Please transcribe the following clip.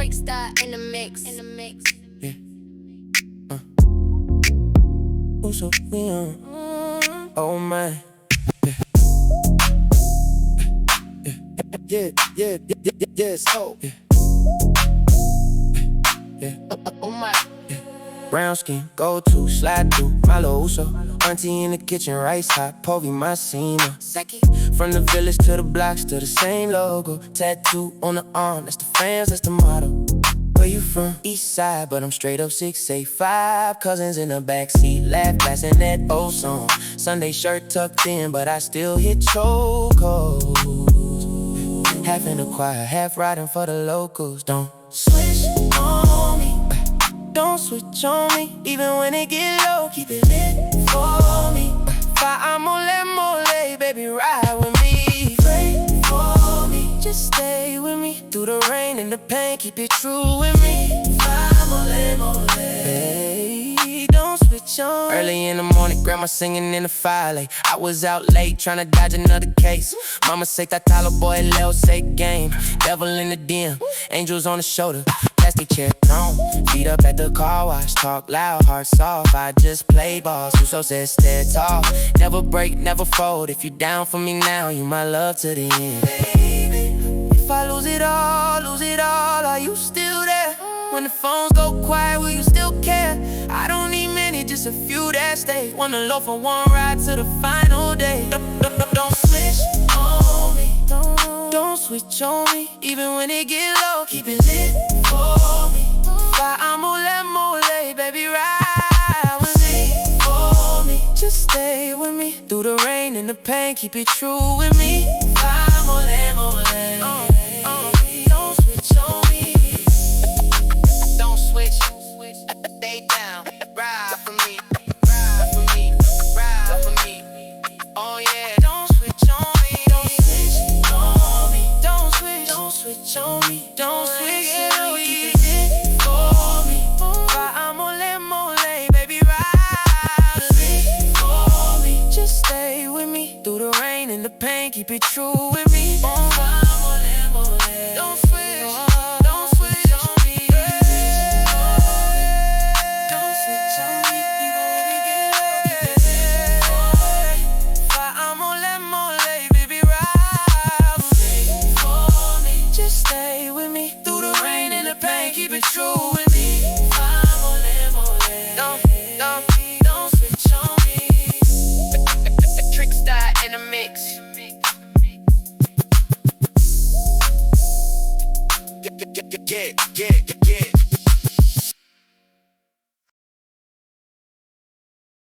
Trikzta in the mix. Yeah. Who's so young? Oh man. Yes. Oh. Yeah. Oh my. Brown skin, go to, slide through, Malo Uso. Auntie in the kitchen, rice hot, Povey Massimo. From the village to the blocks, to the same logo. Tattoo on the arm, that's the fans, that's the motto. Where you from? East side, but I'm straight up 6'5". Cousins in the backseat, laugh, blasting that old song. Sunday shirt tucked in, but I still hit chokeholds. Half in the choir, half riding for the locals. Don't switch on me. Don't switch on me, even when it get low. Keep it lit for me. Mole, baby, ride with me. Pray for me, just stay with me. Through the rain and the pain, keep it true with me. Mole, hey, don't switch on. Early in the morning, grandma singing in the fire. I was out late, tryna dodge another case. Mama say that Tyler boy, Leo say game. Devil in the den, angels on the shoulder. Plastic chair thrown, feet up at the car wash. Talk loud, heart soft, I just play ball. So says stand tall, never break, never fold. If you down for me now, you my love to the end. Baby, if I lose it all, are you still there? When the phones go quiet, will you still care? I don't need many, just a few that stay. Wanna loaf for one ride to the final day. Don't switch on me, don't switch on me, even when it get low. Keep it lit for me. Mole, baby, ride with me. For me, just stay with me. Through the rain and the pain, keep it true with me. Mole, don't switch on me. Don't switch, stay down. Ride for me, ride for me, ride for me. Oh yeah, don't switch on me. Don't switch on me. Don't switch on me. Don't switch on me. Keep it lit for me. Mole, baby, ride with me. For me, just stay with me. Through the rain and the pain, keep it true with me. Mole, don't switch, don't switch on me. Don't switch on me, even when it get low. Mole, baby, ride with me. For me, just stay with me. Through the rain and the pain, keep it true with me. Don't switch on me. Trikzta in the mix. Yeah.